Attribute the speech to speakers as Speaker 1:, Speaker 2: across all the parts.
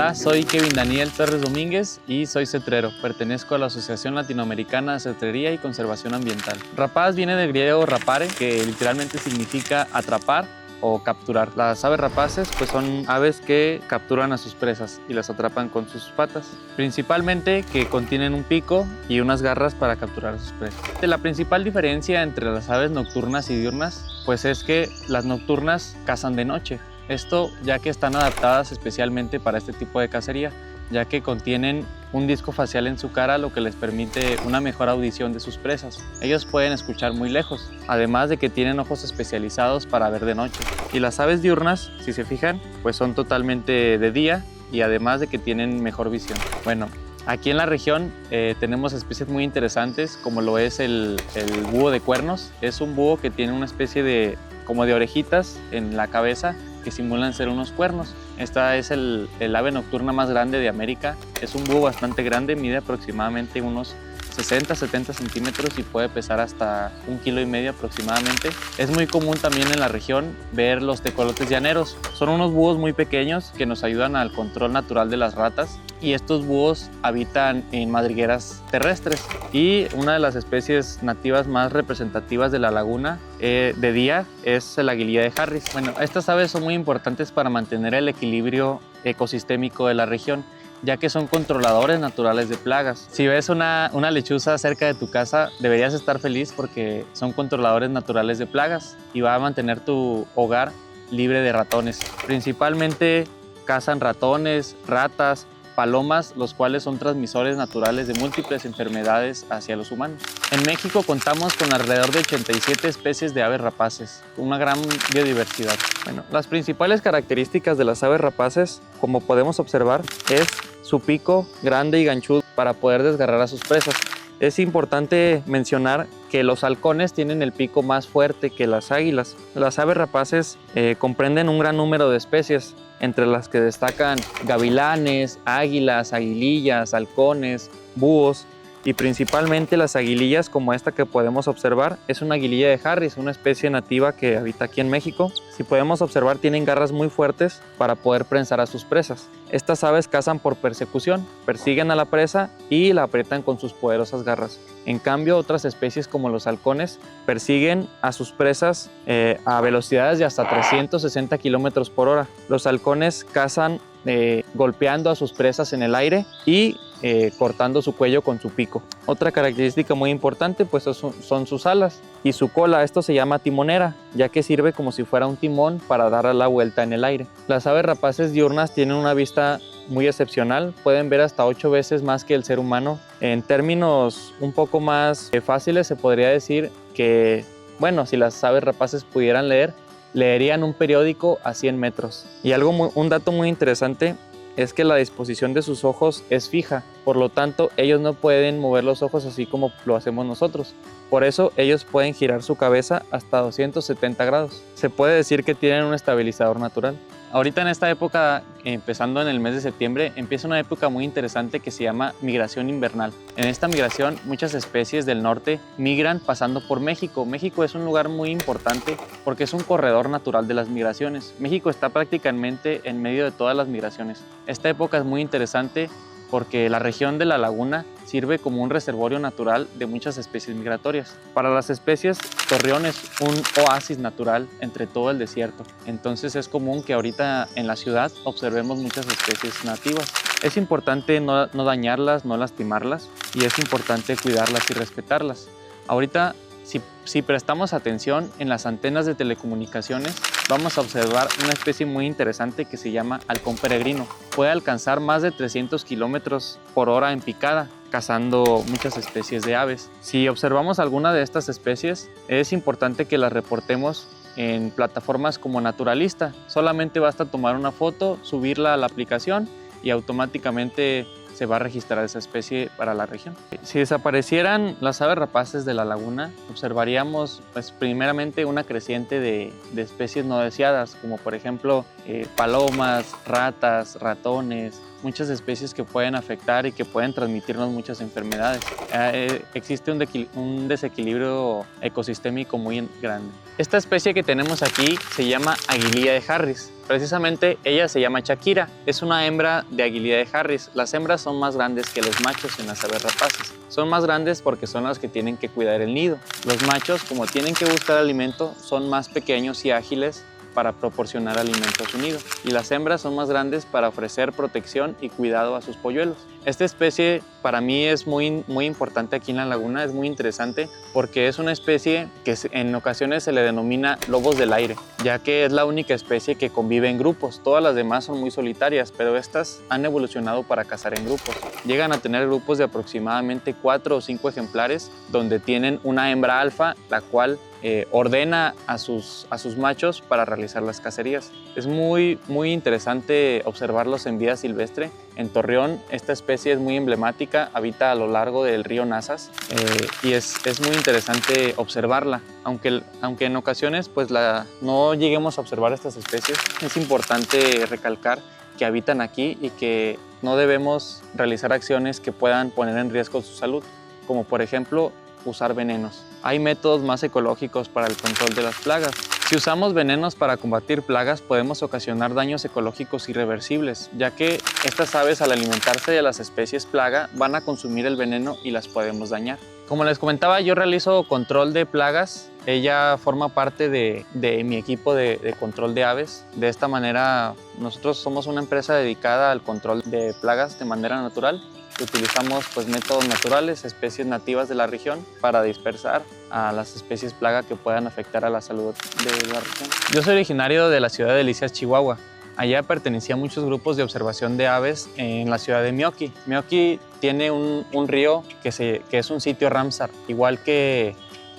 Speaker 1: Hola, soy Kevin Daniel Torres Domínguez y soy cetrero. Pertenezco a la Asociación Latinoamericana de Cetrería y Conservación Ambiental. Rapaz viene del griego rapare, que literalmente significa atrapar o capturar. Las aves rapaces pues son aves que capturan a sus presas y las atrapan con sus patas, principalmente que contienen un pico y unas garras para capturar a sus presas. La principal diferencia entre las aves nocturnas y diurnas pues es que las nocturnas cazan de noche. Esto ya que están adaptadas especialmente para este tipo de cacería, ya que contienen un disco facial en su cara, lo que les permite una mejor audición de sus presas. Ellos pueden escuchar muy lejos, además de que tienen ojos especializados para ver de noche. Y las aves diurnas, si se fijan, pues son totalmente de día y además de que tienen mejor visión. Bueno, aquí en la región tenemos especies muy interesantes, como lo es el búho de cuernos. Es un búho que tiene una especie como de orejitas en la cabeza que simulan ser unos cuernos. Esta es el ave nocturna más grande de América. Es un búho bastante grande, mide aproximadamente unos 60-70 centímetros y puede pesar hasta 1,5 kilos aproximadamente. Es muy común también en la región ver los tecolotes llaneros. Son unos búhos muy pequeños que nos ayudan al control natural de las ratas, y estos búhos habitan en madrigueras terrestres. Y una de las especies nativas más representativas de la laguna de día es el aguililla de Harris. Bueno, estas aves son muy importantes para mantener el equilibrio ecosistémico de la región, ya que son controladores naturales de plagas. Si ves una lechuza cerca de tu casa, deberías estar feliz porque son controladores naturales de plagas y va a mantener tu hogar libre de ratones. Principalmente cazan ratones, ratas, palomas, los cuales son transmisores naturales de múltiples enfermedades hacia los humanos. En México contamos con alrededor de 87 especies de aves rapaces, una gran biodiversidad. Bueno, las principales características de las aves rapaces, como podemos observar, es su pico grande y ganchudo para poder desgarrar a sus presas. Es importante mencionar que los halcones tienen el pico más fuerte que las águilas. Las aves rapaces comprenden un gran número de especies, entre las que destacan gavilanes, águilas, aguilillas, halcones, búhos, y principalmente las aguilillas como esta que podemos observar. Es una aguililla de Harris, una especie nativa que habita aquí en México. Si podemos observar, tienen garras muy fuertes para poder prensar a sus presas. Estas aves cazan por persecución, persiguen a la presa y la aprietan con sus poderosas garras. En cambio, otras especies como los halcones persiguen a sus presas a velocidades de hasta 360 kilómetros por hora. Los halcones cazan golpeando a sus presas en el aire y cortando su cuello con su pico. Otra característica muy importante pues son sus alas y su cola. Esto se llama timonera, ya que sirve como si fuera un timón para dar la vuelta en el aire. Las aves rapaces diurnas tienen una vista muy excepcional, pueden ver hasta 8 veces más que el ser humano. En términos un poco más fáciles se podría decir que, bueno, si las aves rapaces pudieran leer, leerían un periódico a 100 metros. Y un dato muy interesante es que la disposición de sus ojos es fija, por lo tanto ellos no pueden mover los ojos así como lo hacemos nosotros. Por eso ellos pueden girar su cabeza hasta 270 grados. Se puede decir que tienen un estabilizador natural. Ahorita en esta época, empezando en el mes de septiembre, empieza una época muy interesante que se llama migración invernal. En esta migración muchas especies del norte migran pasando por México. México es un lugar muy importante porque es un corredor natural de las migraciones. México está prácticamente en medio de todas las migraciones. Esta época es muy interesante porque la región de la laguna sirve como un reservorio natural de muchas especies migratorias. Para las especies, Torreón es un oasis natural entre todo el desierto. Entonces es común que ahorita en la ciudad observemos muchas especies nativas. Es importante no dañarlas, no lastimarlas, y es importante cuidarlas y respetarlas. Ahorita, si prestamos atención en las antenas de telecomunicaciones, vamos a observar una especie muy interesante que se llama halcón peregrino. Puede alcanzar más de 300 kilómetros por hora en picada, cazando muchas especies de aves. Si observamos alguna de estas especies, es importante que las reportemos en plataformas como Naturalista. Solamente basta tomar una foto, subirla a la aplicación y automáticamente se va a registrar esa especie para la región. Si desaparecieran las aves rapaces de la laguna, observaríamos pues, primeramente una creciente de especies no deseadas, como por ejemplo palomas, ratas, ratones, muchas especies que pueden afectar y que pueden transmitirnos muchas enfermedades. Existe un desequilibrio ecosistémico muy grande. Esta especie que tenemos aquí se llama Aguililla de Harris. Precisamente ella se llama Shakira, es una hembra de Aguililla de Harris. Las hembras son más grandes que los machos en las aves rapaces. Son más grandes porque son las que tienen que cuidar el nido. Los machos, como tienen que buscar alimento, son más pequeños y ágiles para proporcionar alimento a su nido, y las hembras son más grandes para ofrecer protección y cuidado a sus polluelos. Esta especie para mí es muy importante aquí en la laguna, es muy interesante porque es una especie que en ocasiones se le denomina lobos del aire, ya que es la única especie que convive en grupos. Todas las demás son muy solitarias, pero estas han evolucionado para cazar en grupos. Llegan a tener grupos de aproximadamente 4 o 5 ejemplares, donde tienen una hembra alfa, la cual ordena a sus machos para realizar las cacerías. Es muy interesante observarlos en vida silvestre. En Torreón esta especie es muy emblemática, habita a lo largo del río Nazas y es muy interesante observarla. Aunque en ocasiones pues no lleguemos a observar estas especies, es importante recalcar que habitan aquí y que no debemos realizar acciones que puedan poner en riesgo su salud, como por ejemplo usar venenos. Hay métodos más ecológicos para el control de las plagas. Si usamos venenos para combatir plagas, podemos ocasionar daños ecológicos irreversibles, ya que estas aves, al alimentarse de las especies plaga, van a consumir el veneno y las podemos dañar. Como les comentaba, yo realizo control de plagas. Ella forma parte de mi equipo de control de aves. De esta manera, nosotros somos una empresa dedicada al control de plagas de manera natural. Utilizamos pues, métodos naturales, especies nativas de la región para dispersar a las especies plaga que puedan afectar a la salud de la región. Yo soy originario de la ciudad de Delicias, Chihuahua. Allá pertenecía a muchos grupos de observación de aves en la ciudad de Meoqui. Meoqui tiene un río que es un sitio Ramsar, igual que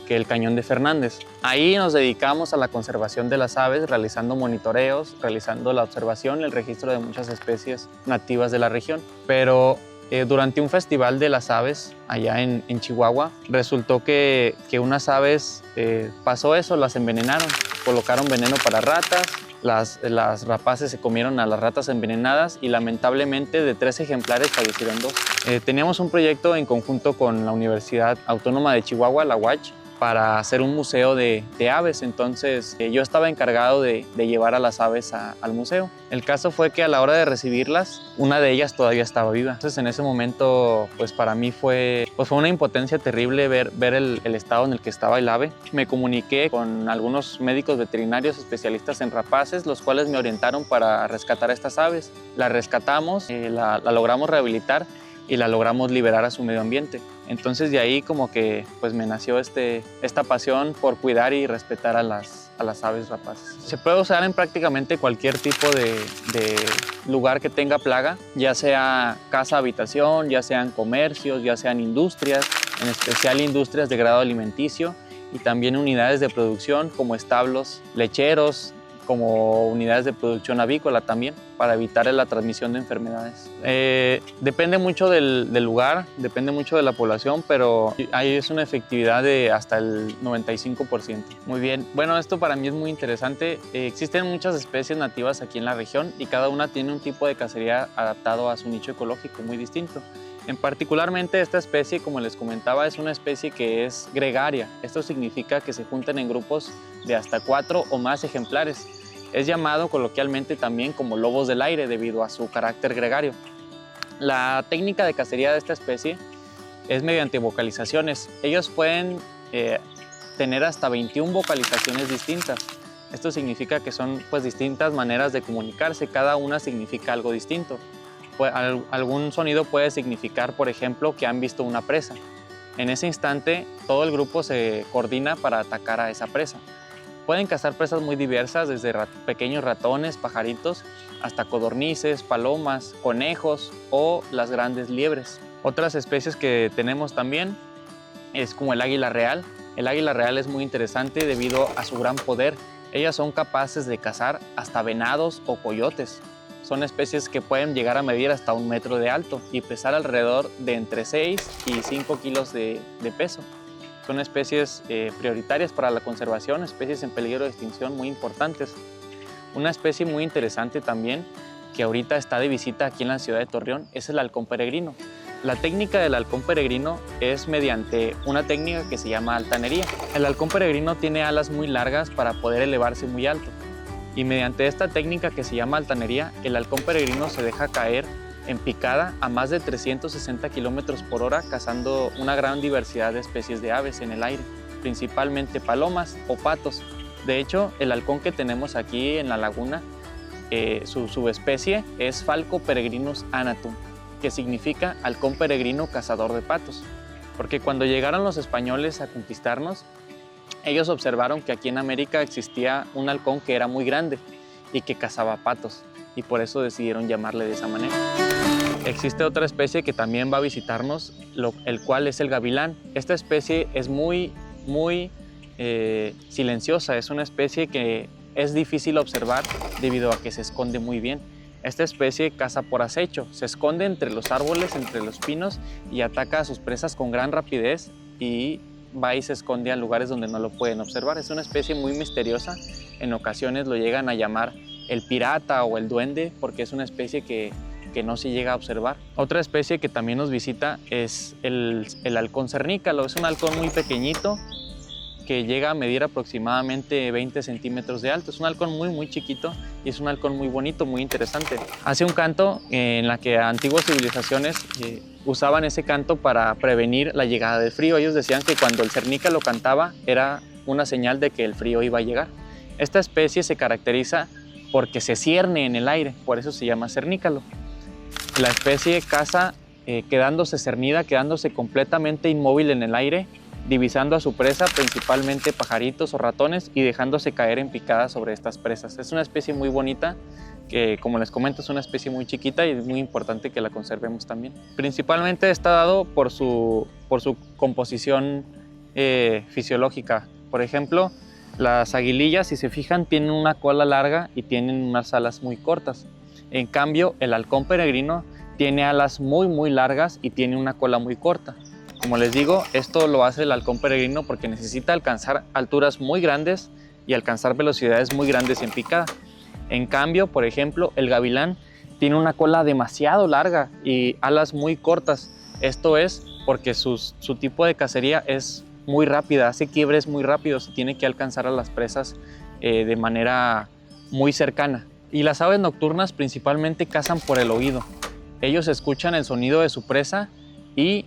Speaker 1: el Cañón de Fernández. Ahí nos dedicamos a la conservación de las aves, realizando monitoreos, realizando la observación y el registro de muchas especies nativas de la región. Pero durante un festival de las aves allá en Chihuahua, resultó que unas aves pasó eso, las envenenaron, colocaron veneno para ratas, las rapaces se comieron a las ratas envenenadas y lamentablemente de 3 ejemplares fallecieron 2. Teníamos un proyecto en conjunto con la Universidad Autónoma de Chihuahua, la UACH, para hacer un museo de aves. Entonces yo estaba encargado de llevar a las aves al museo. El caso fue que a la hora de recibirlas, una de ellas todavía estaba viva. Entonces en ese momento pues para mí fue una impotencia terrible ver el estado en el que estaba el ave. Me comuniqué con algunos médicos veterinarios especialistas en rapaces, los cuales me orientaron para rescatar a estas aves. La rescatamos, la logramos rehabilitar y la logramos liberar a su medio ambiente. Entonces de ahí como que pues me nació esta pasión por cuidar y respetar a las aves rapaces. Se puede usar en prácticamente cualquier tipo de lugar que tenga plaga, ya sea casa, habitación, ya sean comercios, ya sean industrias, en especial industrias de grado alimenticio, y también unidades de producción como establos lecheros, como unidades de producción avícola también, para evitar la transmisión de enfermedades. Depende mucho del lugar, depende mucho de la población, pero ahí es una efectividad de hasta el 95%. Muy bien, bueno, esto para mí es muy interesante. Existen muchas especies nativas aquí en la región y cada una tiene un tipo de cacería adaptado a su nicho ecológico muy distinto. En particularmente esta especie, como les comentaba, es una especie que es gregaria. Esto significa que se juntan en grupos de hasta 4 o más ejemplares. Es llamado coloquialmente también como lobos del aire debido a su carácter gregario. La técnica de cacería de esta especie es mediante vocalizaciones. Ellos pueden tener hasta 21 vocalizaciones distintas. Esto significa que son pues, distintas maneras de comunicarse, cada una significa algo distinto. Algún sonido puede significar, por ejemplo, que han visto una presa. En ese instante, todo el grupo se coordina para atacar a esa presa. Pueden cazar presas muy diversas, desde pequeños ratones, pajaritos, hasta codornices, palomas, conejos o las grandes liebres. Otras especies que tenemos también es como el águila real. El águila real es muy interesante debido a su gran poder. Ellas son capaces de cazar hasta venados o coyotes. Son especies que pueden llegar a medir hasta 1 metro de alto y pesar alrededor de entre 6 y 5 kilos de peso. Son especies prioritarias para la conservación, especies en peligro de extinción muy importantes. Una especie muy interesante también, que ahorita está de visita aquí en la ciudad de Torreón, es el halcón peregrino. La técnica del halcón peregrino es mediante una técnica que se llama altanería. El halcón peregrino tiene alas muy largas para poder elevarse muy alto. Y mediante esta técnica que se llama altanería, el halcón peregrino se deja caer en picada a más de 360 kilómetros por hora, cazando una gran diversidad de especies de aves en el aire, principalmente palomas o patos. De hecho, el halcón que tenemos aquí en la laguna, su subespecie es Falco peregrinus anatum, que significa halcón peregrino cazador de patos. Porque cuando llegaron los españoles a conquistarnos, ellos observaron que aquí en América existía un halcón que era muy grande y que cazaba patos, y por eso decidieron llamarle de esa manera. Existe otra especie que también va a visitarnos, el cual es el gavilán. Esta especie es muy silenciosa, es una especie que es difícil observar debido a que se esconde muy bien. Esta especie caza por acecho, se esconde entre los árboles, entre los pinos y ataca a sus presas con gran rapidez y va y se esconde a lugares donde no lo pueden observar. Es una especie muy misteriosa, en ocasiones lo llegan a llamar el pirata o el duende porque es una especie que no se llega a observar. Otra especie que también nos visita es el halcón cernícalo. Es un halcón muy pequeñito que llega a medir aproximadamente 20 centímetros de alto. Es un halcón muy chiquito y es un halcón muy bonito, muy interesante. Hace un canto en la que antiguas civilizaciones usaban ese canto para prevenir la llegada del frío. Ellos decían que cuando el cernícalo cantaba era una señal de que el frío iba a llegar. Esta especie se caracteriza porque se cierne en el aire, por eso se llama cernícalo. La especie caza quedándose cernida, quedándose completamente inmóvil en el aire, divisando a su presa, principalmente pajaritos o ratones, y dejándose caer en picada sobre estas presas. Es una especie muy bonita que, como les comento, es una especie muy chiquita y es muy importante que la conservemos también. Principalmente está dado por su composición fisiológica. Por ejemplo, las aguilillas, si se fijan, tienen una cola larga y tienen unas alas muy cortas. En cambio, el halcón peregrino tiene alas muy largas y tiene una cola muy corta. Como les digo, esto lo hace el halcón peregrino porque necesita alcanzar alturas muy grandes y alcanzar velocidades muy grandes en picada. En cambio, por ejemplo, el gavilán tiene una cola demasiado larga y alas muy cortas. Esto es porque su tipo de cacería es muy rápida, hace quiebres muy rápidos y tiene que alcanzar a las presas de manera muy cercana. Y las aves nocturnas principalmente cazan por el oído. Ellos escuchan el sonido de su presa y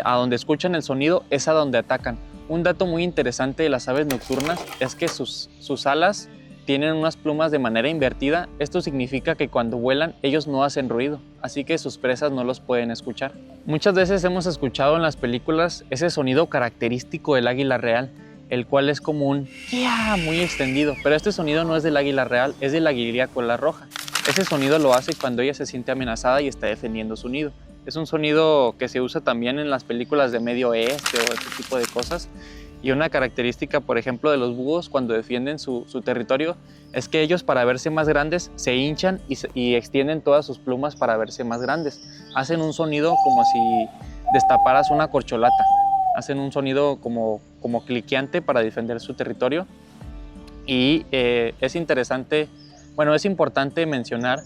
Speaker 1: a donde escuchan el sonido es a donde atacan. Un dato muy interesante de las aves nocturnas es que sus alas tienen unas plumas de manera invertida. Esto significa que cuando vuelan ellos no hacen ruido, así que sus presas no los pueden escuchar. Muchas veces hemos escuchado en las películas ese sonido característico del águila real, el cual es como un "ya" muy extendido, pero este sonido no es del águila real, es del aguilería cola roja. Ese sonido lo hace cuando ella se siente amenazada y está defendiendo su nido. Es un sonido que se usa también en las películas de Medio Oeste o este tipo de cosas. Y una característica, por ejemplo, de los búhos cuando defienden su territorio es que ellos, para verse más grandes, se hinchan y extienden todas sus plumas para verse más grandes. Hacen un sonido como si destaparas una corcholata. Hacen un sonido como cliqueante para defender su territorio. Y es importante mencionar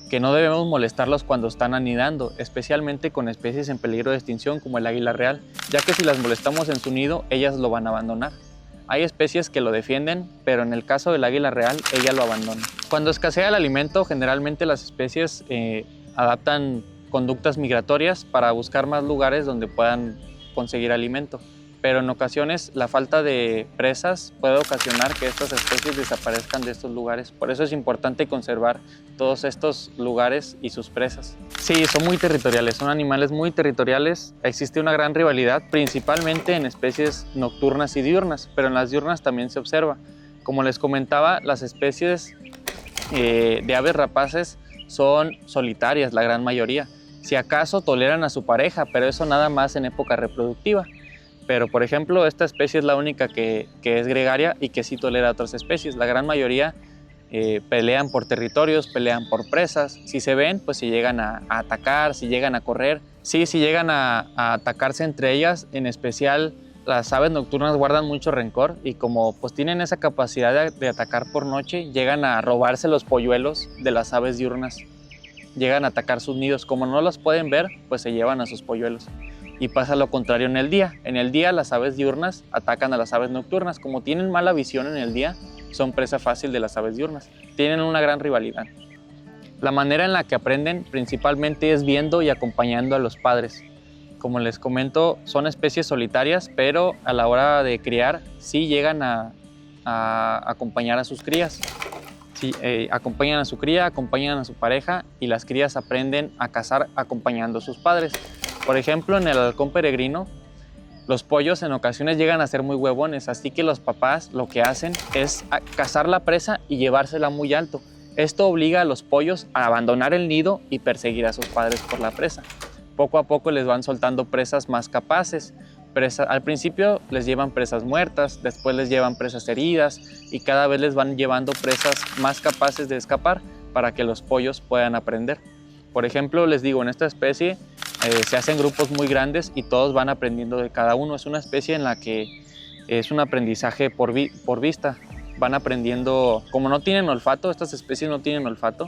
Speaker 1: que no debemos molestarlos cuando están anidando, especialmente con especies en peligro de extinción como el águila real, ya que si las molestamos en su nido, ellas lo van a abandonar. Hay especies que lo defienden, pero en el caso del águila real, ella lo abandona. Cuando escasea el alimento, generalmente las especies adaptan conductas migratorias para buscar más lugares donde puedan conseguir alimento. Pero en ocasiones la falta de presas puede ocasionar que estas especies desaparezcan de estos lugares. Por eso es importante conservar todos estos lugares y sus presas. Sí, son muy territoriales, son animales muy territoriales. Existe una gran rivalidad, principalmente en especies nocturnas y diurnas, pero en las diurnas también se observa. Como les comentaba, las especies de aves rapaces son solitarias, la gran mayoría. Si acaso toleran a su pareja, pero eso nada más en época reproductiva. Pero, por ejemplo, esta especie es la única que es gregaria y que sí tolera a otras especies. La gran mayoría pelean por territorios, pelean por presas. Si se ven, pues si llegan a atacar, si llegan a correr. Sí, si llegan a atacarse entre ellas, en especial las aves nocturnas guardan mucho rencor y como pues tienen esa capacidad de atacar por noche, llegan a robarse los polluelos de las aves diurnas. Llegan a atacar sus nidos. Como no los pueden ver, pues se llevan a sus polluelos. Y pasa lo contrario en el día. En el día las aves diurnas atacan a las aves nocturnas. Como tienen mala visión en el día, son presa fácil de las aves diurnas. Tienen una gran rivalidad. La manera en la que aprenden principalmente es viendo y acompañando a los padres. Como les comento, son especies solitarias, pero a la hora de criar sí llegan a acompañar a sus crías. Sí, acompañan a su cría, acompañan a su pareja y las crías aprenden a cazar acompañando a sus padres. Por ejemplo, en el halcón peregrino, los pollos en ocasiones llegan a ser muy huevones, así que los papás lo que hacen es cazar la presa y llevársela muy alto. Esto obliga a los pollos a abandonar el nido y perseguir a sus padres por la presa. Poco a poco les van soltando presas más capaces. Al principio les llevan presas muertas, después les llevan presas heridas y cada vez les van llevando presas más capaces de escapar para que los pollos puedan aprender. Por ejemplo, les digo, en esta especie se hacen grupos muy grandes y todos van aprendiendo de cada uno. Es una especie en la que es un aprendizaje por vista. Van aprendiendo, como no tienen olfato, estas especies no tienen olfato,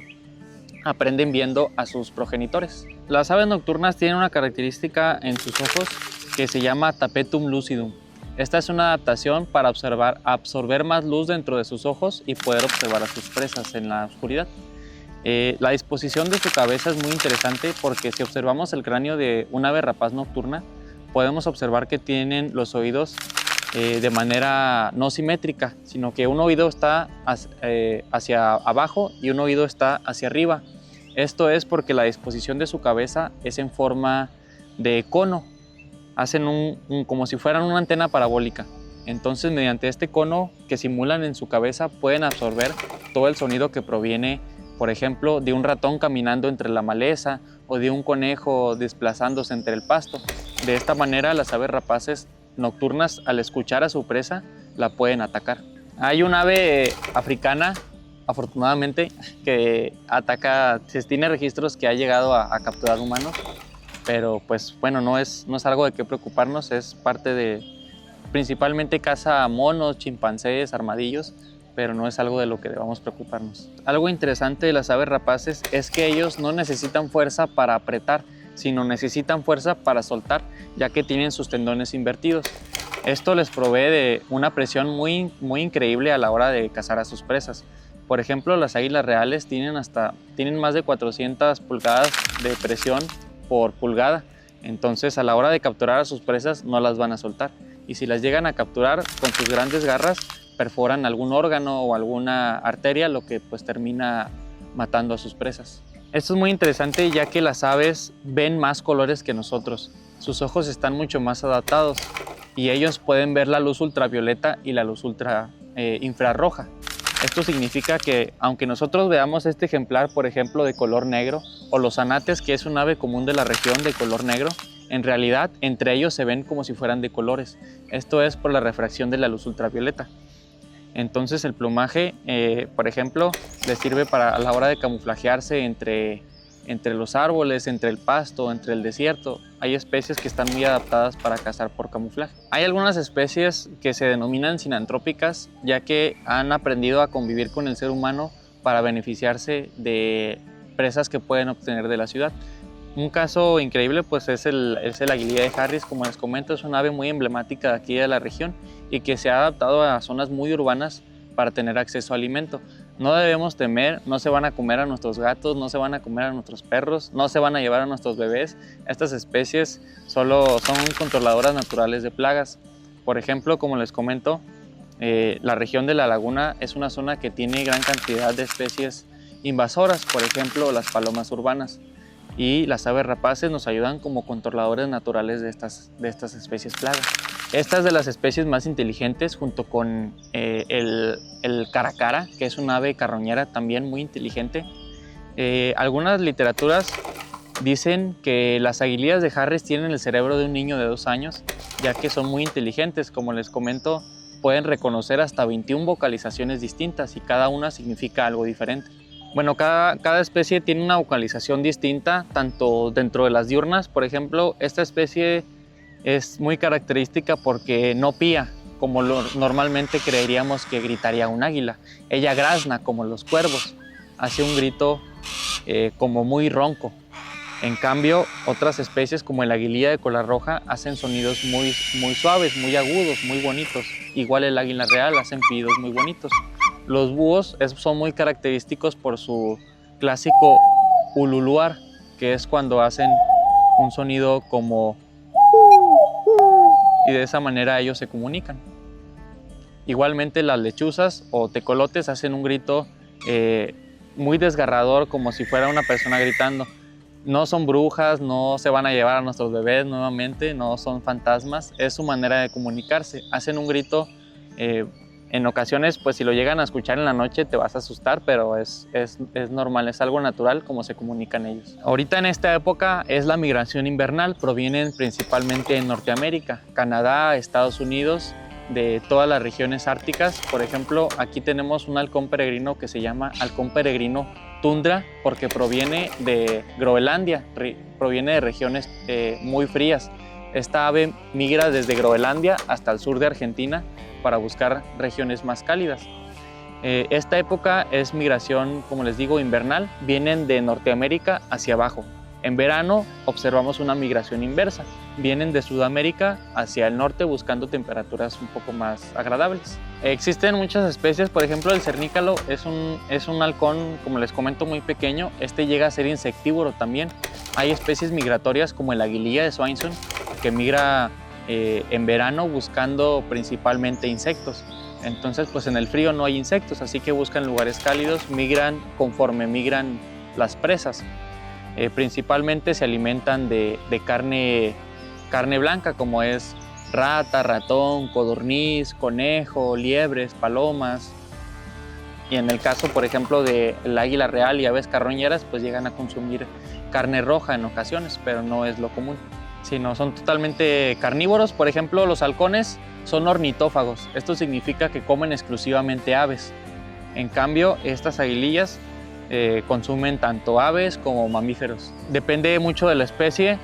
Speaker 1: aprenden viendo a sus progenitores. Las aves nocturnas tienen una característica en sus ojos que se llama tapetum lucidum. Esta es una adaptación para absorber más luz dentro de sus ojos y poder observar a sus presas en la oscuridad. La disposición de su cabeza es muy interesante porque si observamos el cráneo de un ave rapaz nocturna, podemos observar que tienen los oídos de manera no simétrica, sino que un oído está hacia abajo y un oído está hacia arriba. Esto es porque la disposición de su cabeza es en forma de cono. Hacen como si fueran una antena parabólica. Entonces, mediante este cono que simulan en su cabeza, pueden absorber todo el sonido que proviene, por ejemplo, de un ratón caminando entre la maleza o de un conejo desplazándose entre el pasto. De esta manera, las aves rapaces nocturnas, al escuchar a su presa, la pueden atacar. Hay un ave africana, afortunadamente, que ataca, se tiene registros que ha llegado a capturar humanos, pero pues bueno, no es algo de qué preocuparnos, es parte de, principalmente caza monos, chimpancés, armadillos, pero no es algo de lo que debamos preocuparnos. Algo interesante de las aves rapaces es que ellos no necesitan fuerza para apretar, sino necesitan fuerza para soltar, ya que tienen sus tendones invertidos. Esto les provee de una presión muy increíble a la hora de cazar a sus presas. Por ejemplo, las águilas reales tienen más de 400 pulgadas de presión por pulgada. Entonces, a la hora de capturar a sus presas, no las van a soltar. Y si las llegan a capturar, con sus grandes garras, perforan algún órgano o alguna arteria, lo que pues termina matando a sus presas. Esto es muy interesante ya que las aves ven más colores que nosotros. Sus ojos están mucho más adaptados y ellos pueden ver la luz ultravioleta y la luz infrarroja. Esto significa que aunque nosotros veamos este ejemplar, por ejemplo, de color negro, o los anates, que es un ave común de la región de color negro, en realidad entre ellos se ven como si fueran de colores. Esto es por la refracción de la luz ultravioleta. Entonces el plumaje, por ejemplo, les sirve a la hora de camuflajearse entre los árboles, entre el pasto, entre el desierto. Hay especies que están muy adaptadas para cazar por camuflaje. Hay algunas especies que se denominan sinantrópicas, ya que han aprendido a convivir con el ser humano para beneficiarse de presas que pueden obtener de la ciudad. Un caso increíble pues es el aguililla de Harris. Como les comento, es una ave muy emblemática de aquí de la región y que se ha adaptado a zonas muy urbanas para tener acceso a alimento. No debemos temer, no se van a comer a nuestros gatos, no se van a comer a nuestros perros, no se van a llevar a nuestros bebés. Estas especies solo son controladoras naturales de plagas. Por ejemplo, como les comento, la región de la laguna es una zona que tiene gran cantidad de especies invasoras, por ejemplo, las palomas urbanas. Y las aves rapaces nos ayudan como controladores naturales de estas especies plagas. Esta es de las especies más inteligentes, junto con el caracara, que es una ave carroñera también muy inteligente. Algunas literaturas dicen que las aguilillas de Harris tienen el cerebro de un niño de 2 años, ya que son muy inteligentes. Como les comento, pueden reconocer hasta 21 vocalizaciones distintas y cada una significa algo diferente. Bueno, cada especie tiene una vocalización distinta, tanto dentro de las diurnas. Por ejemplo, esta especie es muy característica porque no pía, como normalmente creeríamos que gritaría un águila. Ella grazna como los cuervos, hace un grito como muy ronco. En cambio, otras especies como el aguililla de cola roja hacen sonidos muy suaves, muy agudos, muy bonitos. Igual el águila real hacen pídidos muy bonitos. Los búhos son muy característicos por su clásico ululuar, que es cuando hacen un sonido como... y de esa manera ellos se comunican. Igualmente las lechuzas o tecolotes hacen un grito muy desgarrador, como si fuera una persona gritando. No son brujas, no se van a llevar a nuestros bebés nuevamente, no son fantasmas, es su manera de comunicarse. Hacen un grito, en ocasiones, pues si lo llegan a escuchar en la noche te vas a asustar, pero es normal, es algo natural como se comunican ellos. Ahorita en esta época es la migración invernal, provienen principalmente de Norteamérica, Canadá, Estados Unidos, de todas las regiones árticas. Por ejemplo, aquí tenemos un halcón peregrino que se llama halcón peregrino tundra porque proviene de Groenlandia, proviene de regiones muy frías. Esta ave migra desde Groenlandia hasta el sur de Argentina para buscar regiones más cálidas. Esta época es migración, como les digo, invernal. Vienen de Norteamérica hacia abajo. En verano observamos una migración inversa. Vienen de Sudamérica hacia el norte buscando temperaturas un poco más agradables. Existen muchas especies, por ejemplo el cernícalo es un halcón, como les comento, muy pequeño. Este llega a ser insectívoro también. Hay especies migratorias como el aguililla de Swainson que migra en verano buscando principalmente insectos. Entonces pues en el frío no hay insectos, así que buscan lugares cálidos, migran conforme migran las presas. Principalmente se alimentan de carne blanca, como es rata, ratón, codorniz, conejo, liebres, palomas. Y en el caso, por ejemplo, del águila real y aves carroñeras, pues llegan a consumir carne roja en ocasiones, pero no es lo común. Sino son totalmente carnívoros. Por ejemplo, los halcones son ornitófagos. Esto significa que comen exclusivamente aves. En cambio, estas aguilillas consumen tanto aves como mamíferos. Depende mucho de la especie.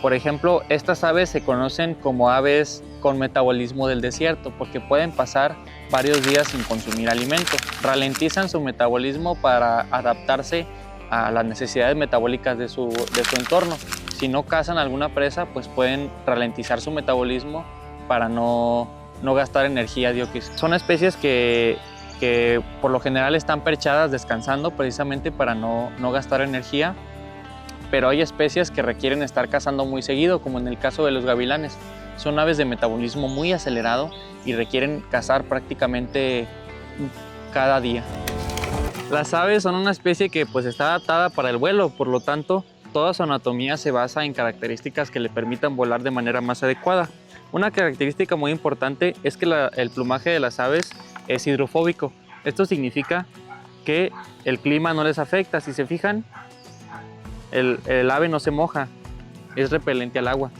Speaker 1: Por ejemplo, estas aves se conocen como aves con metabolismo del desierto porque pueden pasar varios días sin consumir alimento. Ralentizan su metabolismo para adaptarse a las necesidades metabólicas de su entorno. Si no cazan alguna presa, pues pueden ralentizar su metabolismo para no gastar energía dióxido. Son especies que por lo general están perchadas descansando precisamente para no gastar energía, pero hay especies que requieren estar cazando muy seguido, como en el caso de los gavilanes. Son aves de metabolismo muy acelerado y requieren cazar prácticamente cada día. Las aves son una especie que pues está adaptada para el vuelo, por lo tanto toda su anatomía se basa en características que le permitan volar de manera más adecuada. Una característica muy importante es que el plumaje de las aves es hidrofóbico. Esto significa que el clima no les afecta. Si se fijan, el ave no se moja, es repelente al agua.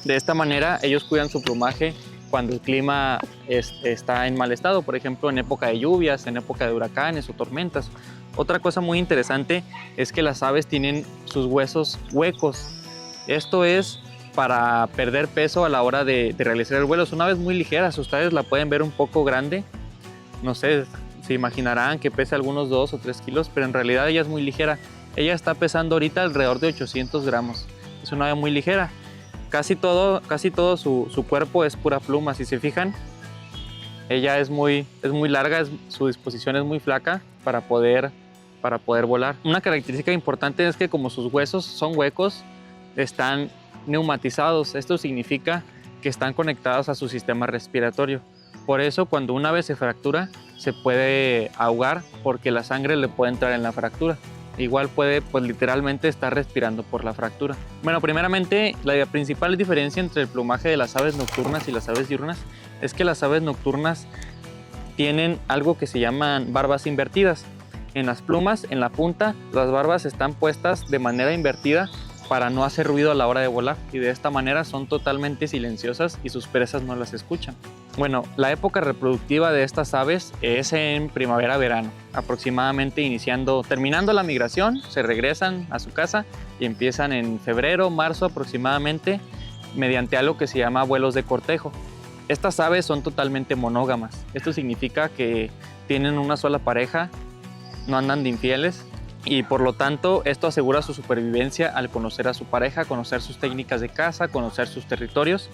Speaker 1: De esta manera ellos cuidan su plumaje cuando el clima está en mal estado, por ejemplo en época de lluvias, en época de huracanes o tormentas. Otra cosa muy interesante es que las aves tienen sus huesos huecos. Esto es para perder peso a la hora de realizar el vuelo. Son aves muy ligeras, ustedes la pueden ver un poco grande, no sé, se imaginarán que pesa algunos 2 o 3 kilos, pero en realidad ella es muy ligera. Ella está pesando ahorita alrededor de 800 gramos, es una ave muy ligera. Casi todo su cuerpo es pura pluma, si se fijan. Ella es muy larga, su disposición es muy flaca para poder volar. Una característica importante es que como sus huesos son huecos, están neumatizados. Esto significa que están conectados a su sistema respiratorio. Por eso cuando una ave se fractura se puede ahogar porque la sangre le puede entrar en la fractura. Igual puede pues literalmente estar respirando por la fractura. Bueno, primeramente la principal diferencia entre el plumaje de las aves nocturnas y las aves diurnas es que las aves nocturnas tienen algo que se llaman barbas invertidas. En las plumas, en la punta, las barbas están puestas de manera invertida para no hacer ruido a la hora de volar y de esta manera son totalmente silenciosas y sus presas no las escuchan. Bueno, la época reproductiva de estas aves es en primavera-verano, aproximadamente terminando la migración, se regresan a su casa y empiezan en febrero, marzo aproximadamente, mediante algo que se llama vuelos de cortejo. Estas aves son totalmente monógamas. Esto significa que tienen una sola pareja, no andan de infieles y por lo tanto esto asegura su supervivencia al conocer a su pareja, conocer sus técnicas de caza, conocer sus territorios.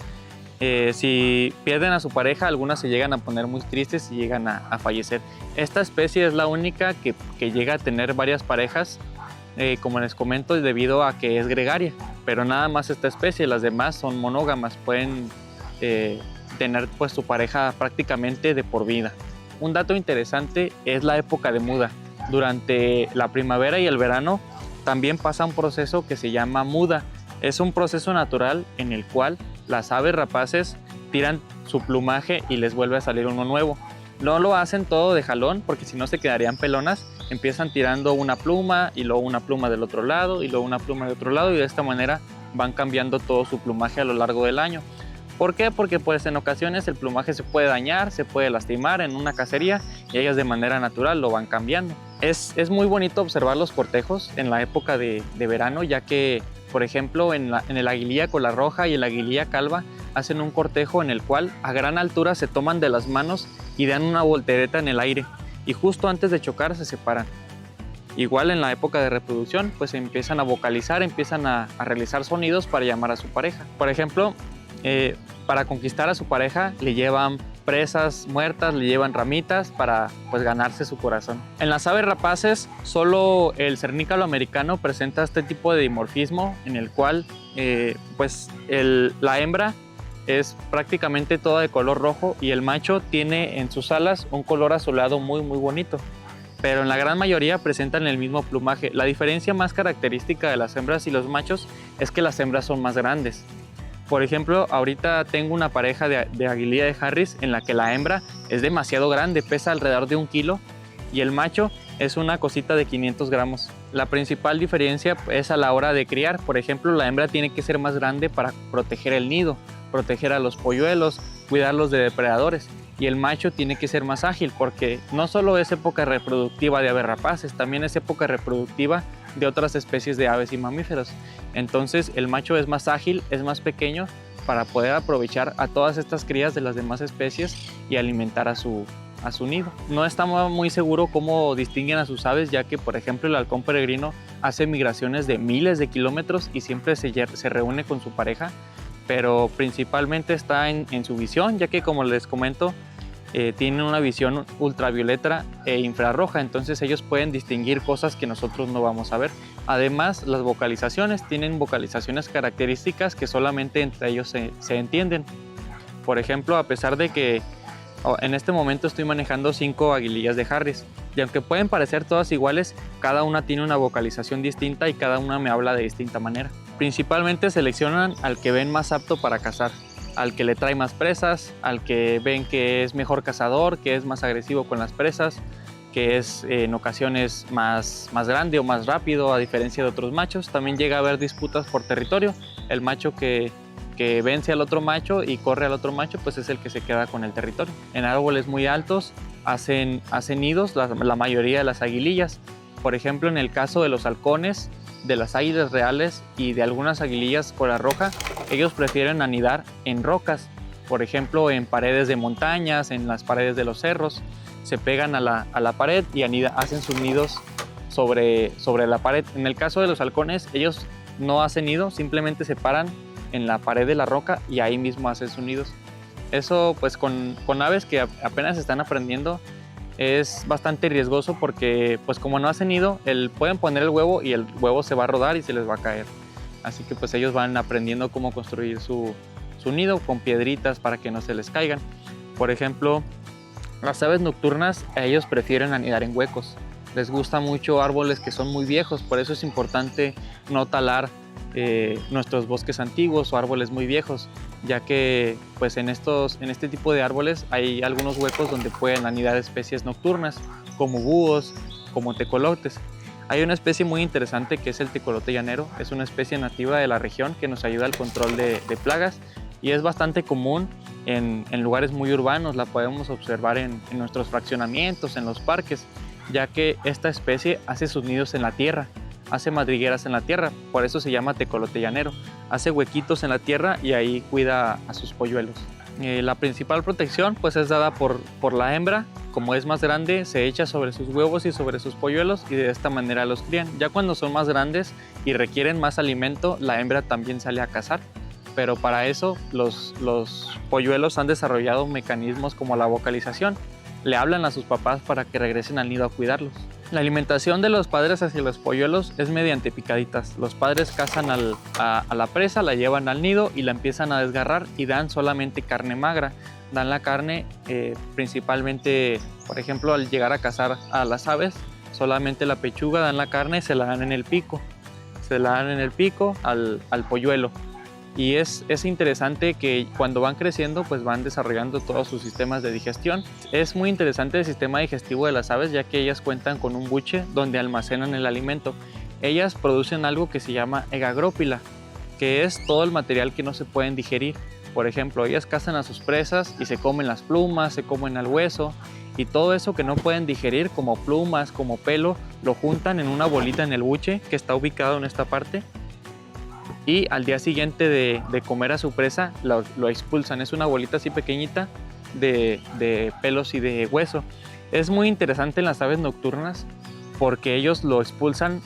Speaker 1: Si pierden a su pareja, algunas se llegan a poner muy tristes y llegan a fallecer. Esta especie es la única que llega a tener varias parejas, como les comento, debido a que es gregaria. Pero nada más esta especie, las demás son monógamas, pueden tener pues su pareja prácticamente de por vida. Un dato interesante es la época de muda. Durante la primavera y el verano también pasa un proceso que se llama muda. Es un proceso natural en el cual las aves rapaces tiran su plumaje y les vuelve a salir uno nuevo. No lo hacen todo de jalón porque si no se quedarían pelonas. Empiezan tirando una pluma y luego una pluma del otro lado y luego una pluma del otro lado y de esta manera van cambiando todo su plumaje a lo largo del año. ¿Por qué? Porque pues en ocasiones el plumaje se puede dañar, se puede lastimar en una cacería y ellas de manera natural lo van cambiando. Es muy bonito observar los cortejos en la época de verano, ya que por ejemplo, en el aguililla cola roja y el aguililla calva hacen un cortejo en el cual a gran altura se toman de las manos y dan una voltereta en el aire y justo antes de chocar se separan. Igual en la época de reproducción pues empiezan a vocalizar, empiezan a realizar sonidos para llamar a su pareja. Por ejemplo, para conquistar a su pareja le llevan presas muertas, le llevan ramitas para pues ganarse su corazón. En las aves rapaces solo el cernícalo americano presenta este tipo de dimorfismo en el cual la hembra es prácticamente toda de color rojo y el macho tiene en sus alas un color azulado muy bonito, pero en la gran mayoría presentan el mismo plumaje. La diferencia más característica de las hembras y los machos es que las hembras son más grandes. Por ejemplo, ahorita tengo una pareja de aguililla de Harris en la que la hembra es demasiado grande, pesa alrededor de 1 kilo y el macho es una cosita de 500 gramos. La principal diferencia es a la hora de criar. Por ejemplo, la hembra tiene que ser más grande para proteger el nido, proteger a los polluelos, cuidarlos de depredadores. Y el macho tiene que ser más ágil porque no solo es época reproductiva de aves rapaces, también es época reproductiva de otras especies de aves y mamíferos. Entonces el macho es más ágil, es más pequeño para poder aprovechar a todas estas crías de las demás especies y alimentar a su nido. No estamos muy seguros cómo distinguen a sus aves, ya que por ejemplo el halcón peregrino hace migraciones de miles de kilómetros y siempre se reúne con su pareja, pero principalmente está en su visión, ya que como les comento, tienen una visión ultravioleta e infrarroja, entonces ellos pueden distinguir cosas que nosotros no vamos a ver. Además, las vocalizaciones tienen vocalizaciones características que solamente entre ellos se entienden. Por ejemplo, a pesar de que en este momento estoy manejando 5 aguilillas de Harris, y aunque pueden parecer todas iguales, cada una tiene una vocalización distinta y cada una me habla de distinta manera. Principalmente seleccionan al que ven más apto para cazar, al que le trae más presas, al que ven que es mejor cazador, que es más agresivo con las presas, que es en ocasiones más grande o más rápido a diferencia de otros machos. También llega a haber disputas por territorio. El macho que vence al otro macho y corre al otro macho, pues es el que se queda con el territorio. En árboles muy altos hacen nidos la mayoría de las aguilillas. Por ejemplo, en el caso de los halcones, de las águilas reales y de algunas aguilillas cola roja, ellos prefieren anidar en rocas, por ejemplo en paredes de montañas, en las paredes de los cerros. Se pegan a la pared y hacen sus nidos sobre la pared. En el caso de los halcones, ellos no hacen nido, simplemente se paran en la pared de la roca y ahí mismo hacen sus nidos. Eso pues con aves que apenas están aprendiendo es bastante riesgoso porque pues como no hacen nido, pueden poner el huevo y el huevo se va a rodar y se les va a caer. Así que pues ellos van aprendiendo cómo construir su nido con piedritas para que no se les caigan. Por ejemplo, las aves nocturnas, ellos prefieren anidar en huecos. Les gusta mucho árboles que son muy viejos, por eso es importante no talar nuestros bosques antiguos o árboles muy viejos, ya que pues en este tipo de árboles hay algunos huecos donde pueden anidar especies nocturnas, como búhos, como tecolotes. Hay una especie muy interesante que es el tecolote llanero, es una especie nativa de la región que nos ayuda al control de plagas y es bastante común en lugares muy urbanos, la podemos observar en nuestros fraccionamientos, en los parques, ya que esta especie hace sus nidos en la tierra, hace madrigueras en la tierra, por eso se llama tecolote llanero. Hace huequitos en la tierra y ahí cuida a sus polluelos. La principal protección pues es dada por la hembra. Como es más grande, se echa sobre sus huevos y sobre sus polluelos y de esta manera los crían. Ya cuando son más grandes y requieren más alimento, la hembra también sale a cazar. Pero para eso los polluelos han desarrollado mecanismos como la vocalización. Le hablan a sus papás para que regresen al nido a cuidarlos. La alimentación de los padres hacia los polluelos es mediante picaditas. Los padres cazan a la presa, la llevan al nido y la empiezan a desgarrar y dan solamente carne magra. Dan la carne principalmente, por ejemplo, al llegar a cazar a las aves, solamente la pechuga dan la carne, se la dan en el pico. Se la dan en el pico al polluelo. Y es interesante que cuando van creciendo pues van desarrollando todos sus sistemas de digestión. Es muy interesante el sistema digestivo de las aves, ya que ellas cuentan con un buche donde almacenan el alimento. Ellas producen algo que se llama egagrópila, que es todo el material que no se pueden digerir. Por ejemplo, ellas cazan a sus presas y se comen las plumas, se comen el hueso, y todo eso que no pueden digerir, como plumas, como pelo, lo juntan en una bolita en el buche que está ubicado en esta parte. Y al día siguiente de comer a su presa lo expulsan. Es una bolita así pequeñita de pelos y de hueso. Es muy interesante en las aves nocturnas porque ellos lo expulsan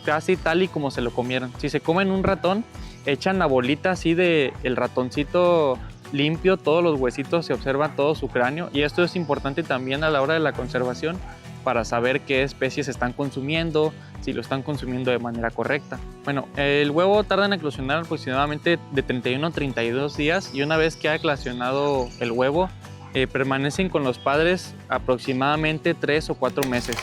Speaker 1: casi tal y como se lo comieron. Si se comen un ratón, echan la bolita así de el ratoncito limpio, todos los huesitos, se observa todo su cráneo, y esto es importante también a la hora de la conservación para saber qué especies están consumiendo, si lo están consumiendo de manera correcta. Bueno, el huevo tarda en eclosionar aproximadamente de 31 a 32 días, y una vez que ha eclosionado el huevo, permanecen con los padres aproximadamente 3 o 4 meses.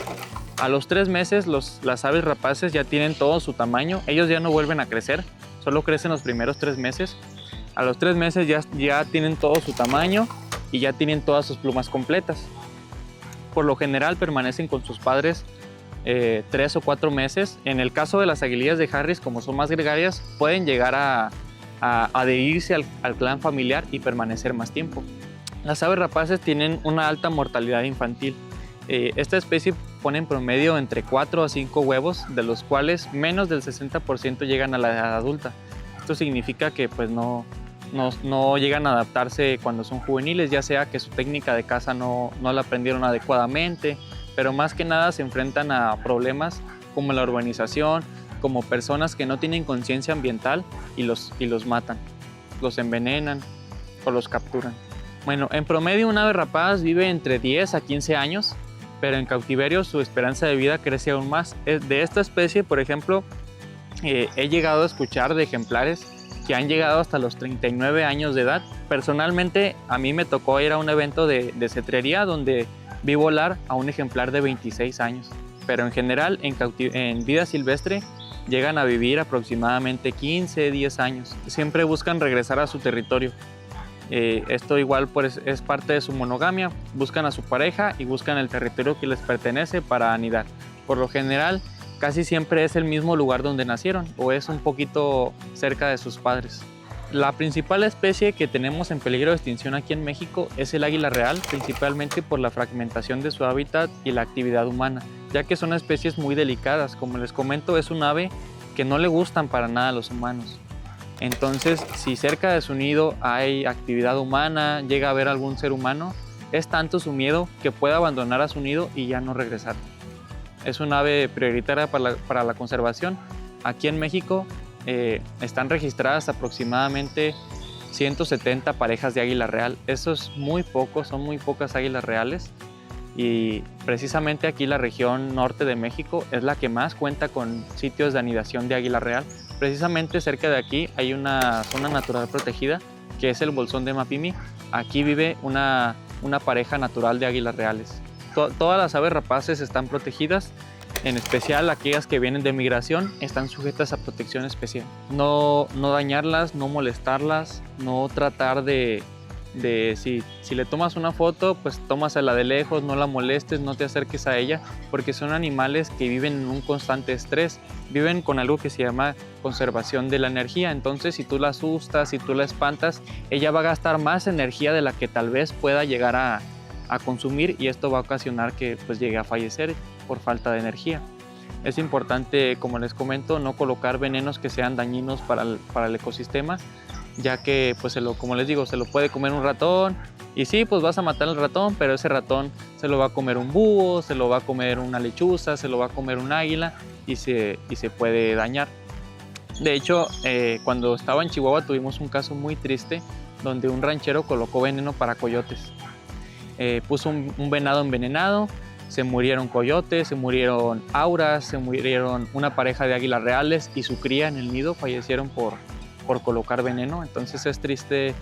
Speaker 1: A los 3 meses las aves rapaces ya tienen todo su tamaño, ellos ya no vuelven a crecer, solo crecen los primeros 3 meses. A los 3 meses ya tienen todo su tamaño y ya tienen todas sus plumas completas. Por lo general permanecen con sus padres 3 o 4 meses. En el caso de las aguilillas de Harris, como son más gregarias, pueden llegar a adherirse al clan familiar y permanecer más tiempo. Las aves rapaces tienen una alta mortalidad infantil. Esta especie pone en promedio entre 4 a 5 huevos, de los cuales menos del 60% llegan a la edad adulta. Esto significa que pues, no llegan a adaptarse cuando son juveniles, ya sea que su técnica de caza no la aprendieron adecuadamente, pero más que nada se enfrentan a problemas como la urbanización, como personas que no tienen conciencia ambiental y los matan, los envenenan o los capturan. Bueno, en promedio un ave rapaz vive entre 10 a 15 años, pero en cautiverio su esperanza de vida crece aún más. De esta especie, por ejemplo, he llegado a escuchar de ejemplares que han llegado hasta los 39 años de edad. Personalmente, a mí me tocó ir a un evento de cetrería donde vi volar a un ejemplar de 26 años. Pero en general, en vida silvestre, llegan a vivir aproximadamente 15, 10 años. Siempre buscan regresar a su territorio. Esto igual pues, es parte de su monogamia. Buscan a su pareja y buscan el territorio que les pertenece para anidar. Por lo general, casi siempre es el mismo lugar donde nacieron o es un poquito cerca de sus padres. La principal especie que tenemos en peligro de extinción aquí en México es el águila real, principalmente por la fragmentación de su hábitat y la actividad humana, ya que son especies muy delicadas. Como les comento, es un ave que no le gustan para nada a los humanos. Entonces, si cerca de su nido hay actividad humana, llega a haber algún ser humano, es tanto su miedo que puede abandonar a su nido y ya no regresar. Es un ave prioritaria para la conservación. Aquí en México están registradas aproximadamente 170 parejas de águila real. Eso es muy poco, son muy pocas águilas reales. Y precisamente aquí la región norte de México es la que más cuenta con sitios de anidación de águila real. Precisamente cerca de aquí hay una zona natural protegida que es el Bolsón de Mapimí. Aquí vive una pareja natural de águilas reales. Todas las aves rapaces están protegidas, en especial aquellas que vienen de migración están sujetas a protección especial. No dañarlas, no molestarlas, no tratar de si le tomas una foto, pues tómasela de lejos, no la molestes, no te acerques a ella, porque son animales que viven en un constante estrés, viven con algo que se llama conservación de la energía. Entonces, si tú la asustas, si tú la espantas, ella va a gastar más energía de la que tal vez pueda llegar a consumir, y esto va a ocasionar que pues llegue a fallecer por falta de energía. Es importante, como les comento, no colocar venenos que sean dañinos para el ecosistema, ya que, pues, como les digo, se lo puede comer un ratón, y sí, pues vas a matar al ratón, pero ese ratón se lo va a comer un búho, se lo va a comer una lechuza, se lo va a comer un águila, y se puede dañar. De hecho, cuando estaba en Chihuahua tuvimos un caso muy triste, donde un ranchero colocó veneno para coyotes. Puso un venado envenenado, se murieron coyotes, se murieron auras, se murieron una pareja de águilas reales, y su cría en el nido fallecieron por colocar veneno. Entonces es triste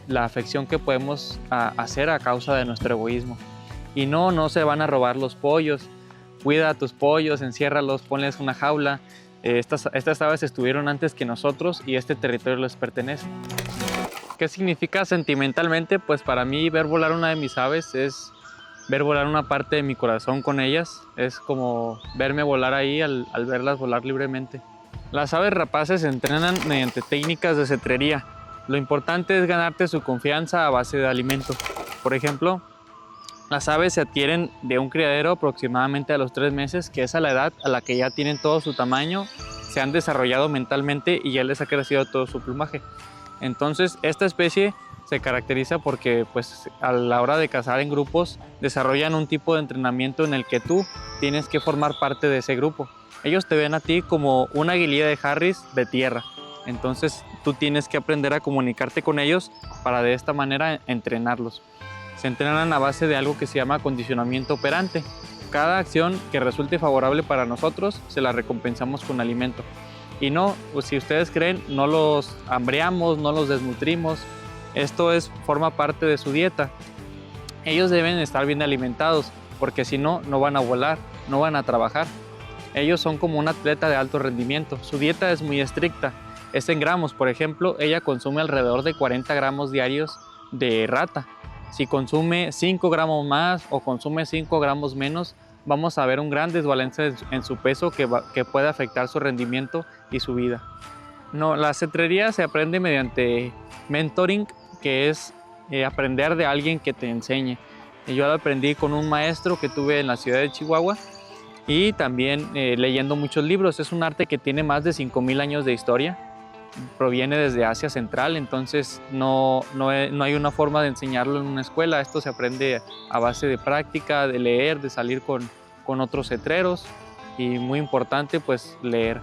Speaker 1: la afección que podemos hacer a causa de nuestro egoísmo. Y no se van a robar los pollos. Cuida a tus pollos, enciérralos, ponles una jaula. Estas aves estuvieron antes que nosotros y este territorio les pertenece. ¿Qué significa sentimentalmente? Pues para mí ver volar una de mis aves es ver volar una parte de mi corazón con ellas. Es como verme volar ahí al verlas volar libremente. Las aves rapaces se entrenan mediante técnicas de cetrería. Lo importante es ganarte su confianza a base de alimento. Por ejemplo, las aves se adquieren de un criadero aproximadamente a los 3 meses, que es a la edad a la que ya tienen todo su tamaño, se han desarrollado mentalmente y ya les ha crecido todo su plumaje. Entonces, esta especie se caracteriza porque, pues, a la hora de cazar en grupos, desarrollan un tipo de entrenamiento en el que tú tienes que formar parte de ese grupo. Ellos te ven a ti como una aguililla de Harris de tierra. Entonces tú tienes que aprender a comunicarte con ellos para de esta manera entrenarlos. Se entrenan a base de algo que se llama condicionamiento operante. Cada acción que resulte favorable para nosotros se la recompensamos con alimento. Y no, pues si ustedes creen, no los hambreamos, no los desnutrimos. Esto forma parte de su dieta. Ellos deben estar bien alimentados, porque si no, no van a volar, no van a trabajar. Ellos son como un atleta de alto rendimiento. Su dieta es muy estricta. Es en gramos. Por ejemplo, ella consume alrededor de 40 gramos diarios de rata. Si consume 5 gramos más o consume 5 gramos menos, vamos a ver un gran desbalance en su peso que puede afectar su rendimiento y su vida. No, la cetrería se aprende mediante mentoring, que es aprender de alguien que te enseñe. Yo lo aprendí con un maestro que tuve en la ciudad de Chihuahua, y también leyendo muchos libros. Es un arte que tiene más de 5000 años de historia, proviene desde Asia Central, entonces no hay una forma de enseñarlo en una escuela. Esto se aprende a base de práctica, de leer, de salir con otros cetreros, y muy importante, pues, leer.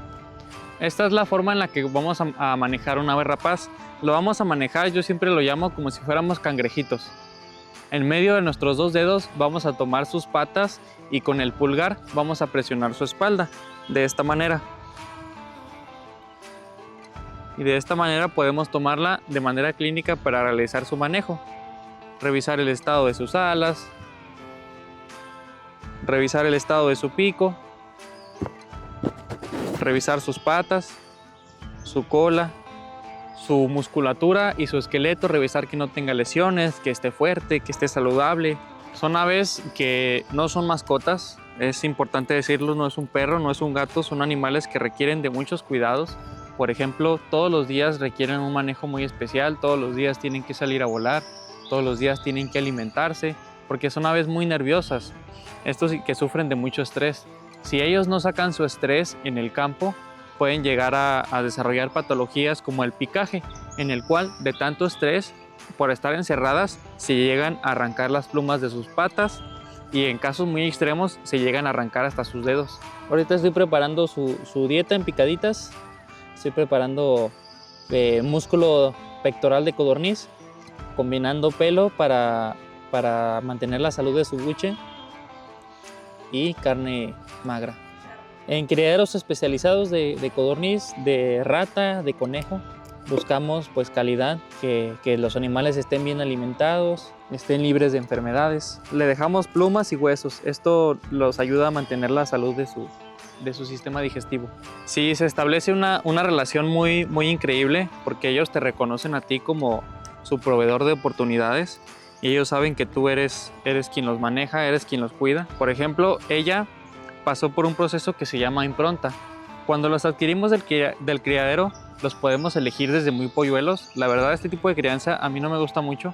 Speaker 1: Esta es la forma en la que vamos a manejar un ave rapaz. Lo vamos a manejar, yo siempre lo llamo como si fuéramos cangrejitos. En medio de nuestros 2 dedos vamos a tomar sus patas y con el pulgar vamos a presionar su espalda, de esta manera. Y de esta manera podemos tomarla de manera clínica para realizar su manejo. Revisar el estado de sus alas, revisar el estado de su pico, revisar sus patas, su cola, su musculatura y su esqueleto, revisar que no tenga lesiones, que esté fuerte, que esté saludable. Son aves que no son mascotas, es importante decirlo, no es un perro, no es un gato, son animales que requieren de muchos cuidados. Por ejemplo, todos los días requieren un manejo muy especial, todos los días tienen que salir a volar, todos los días tienen que alimentarse, porque son aves muy nerviosas, estos que sufren de mucho estrés. Si ellos no sacan su estrés en el campo, pueden llegar a desarrollar patologías como el picaje, en el cual de tanto estrés, por estar encerradas, se llegan a arrancar las plumas de sus patas, y en casos muy extremos se llegan a arrancar hasta sus dedos. Ahorita estoy preparando su dieta en picaditas. Estoy preparando músculo pectoral de codorniz, combinando pelo para mantener la salud de su buche, y carne magra. En criaderos especializados de codorniz, de rata, de conejo, buscamos, pues, calidad, que los animales estén bien alimentados, estén libres de enfermedades. Le dejamos plumas y huesos. Esto los ayuda a mantener la salud de su sistema digestivo. Sí, se establece una relación muy increíble, porque ellos te reconocen a ti como su proveedor de oportunidades y ellos saben que tú eres quien los maneja, eres quien los cuida. Por ejemplo, ella pasó por un proceso que se llama impronta. Cuando los adquirimos del criadero, los podemos elegir desde muy polluelos. La verdad, este tipo de crianza a mí no me gusta mucho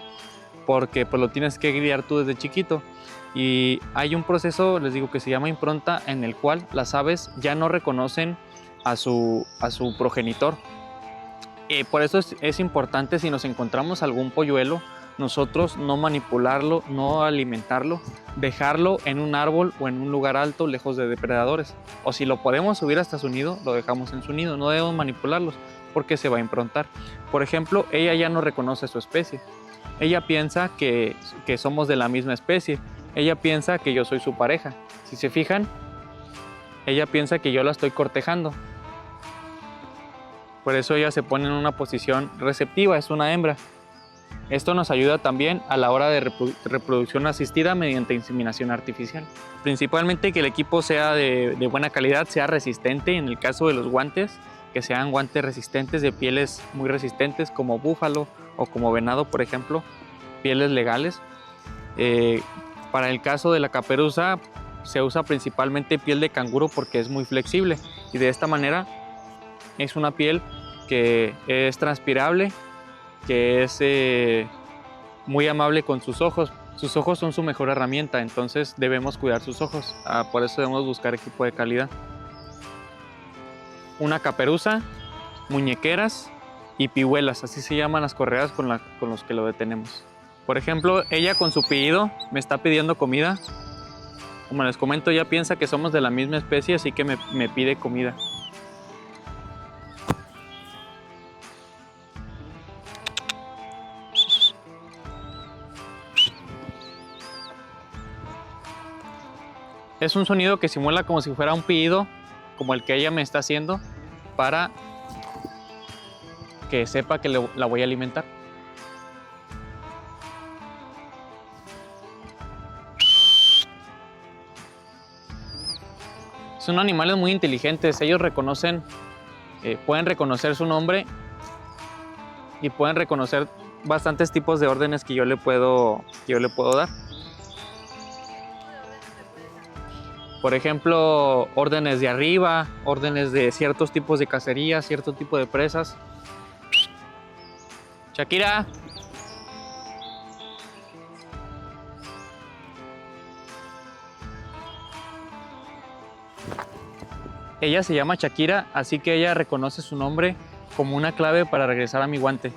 Speaker 1: porque pues lo tienes que criar tú desde chiquito. Y hay un proceso, les digo, que se llama impronta, en el cual las aves ya no reconocen a su progenitor. Por eso es importante, si nos encontramos algún polluelo, nosotros no manipularlo, no alimentarlo, dejarlo en un árbol o en un lugar alto, lejos de depredadores. O si lo podemos subir hasta su nido, lo dejamos en su nido, no debemos manipularlos porque se va a improntar. Por ejemplo, ella ya no reconoce su especie. Ella piensa que somos de la misma especie. Ella piensa que yo soy su pareja. Si se fijan, ella piensa que yo la estoy cortejando. Por eso ella se pone en una posición receptiva, es una hembra. Esto nos ayuda también a la hora de reproducción asistida mediante inseminación artificial. Principalmente que el equipo sea de buena calidad, sea resistente. En el caso de los guantes, que sean guantes resistentes, de pieles muy resistentes, como búfalo o como venado, por ejemplo, pieles legales. Para el caso de la caperuza, se usa principalmente piel de canguro porque es muy flexible y de esta manera es una piel que es transpirable, que es muy amable con sus ojos. Sus ojos son su mejor herramienta, entonces debemos cuidar sus ojos. Por eso debemos buscar equipo de calidad. Una caperuza, muñequeras y pihuelas, así se llaman las correas con los que lo detenemos. Por ejemplo, ella con su pedido me está pidiendo comida. Como les comento, ella piensa que somos de la misma especie, así que me pide comida. Es un sonido que simula como si fuera un pedido, como el que ella me está haciendo, para que sepa que la voy a alimentar. Son animales muy inteligentes, ellos pueden reconocer su nombre y pueden reconocer bastantes tipos de órdenes que yo le puedo dar. Por ejemplo, órdenes de arriba, órdenes de ciertos tipos de cacería, cierto tipo de presas. Shakira. Ella se llama Shakira, así que ella reconoce su nombre como una clave para regresar a mi guante.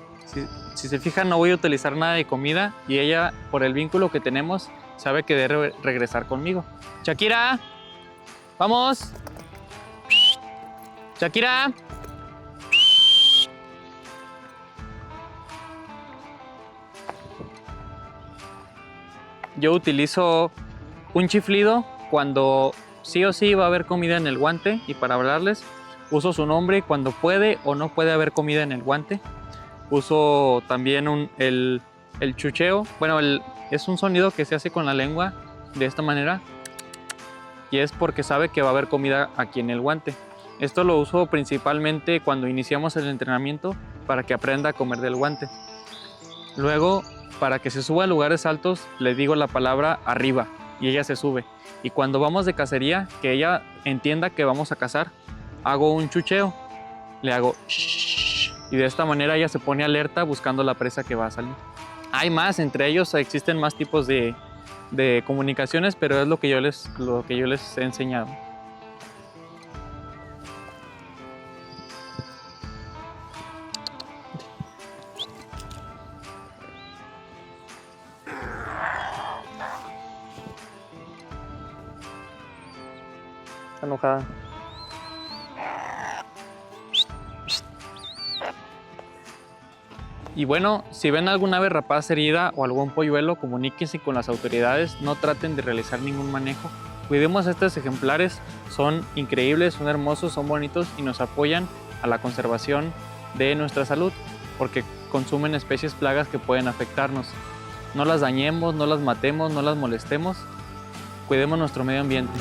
Speaker 1: Si se fijan, no voy a utilizar nada de comida y ella, por el vínculo que tenemos, sabe que debe regresar conmigo. Shakira, vamos. Shakira. Yo utilizo un chiflido cuando sí o sí va a haber comida en el guante, y para hablarles uso su nombre cuando puede o no puede haber comida en el guante. Uso también el chucheo. Bueno, es un sonido que se hace con la lengua de esta manera y es porque sabe que va a haber comida aquí en el guante. Esto lo uso principalmente cuando iniciamos el entrenamiento para que aprenda a comer del guante. Luego, para que se suba a lugares altos, le digo la palabra arriba y ella se sube. Y cuando vamos de cacería, que ella entienda que vamos a cazar, hago un chucheo, le hago shh, y de esta manera ella se pone alerta buscando la presa que va a salir. Hay más, entre ellos existen más tipos de comunicaciones, pero es lo que yo les he enseñado. Está enojada. Y bueno, si ven alguna ave rapaz herida o algún polluelo, comuníquense con las autoridades, no traten de realizar ningún manejo. Cuidemos a estos ejemplares, son increíbles, son hermosos, son bonitos y nos apoyan a la conservación de nuestra salud, porque consumen especies plagas que pueden afectarnos. No las dañemos, no las matemos, no las molestemos, cuidemos nuestro medio ambiente.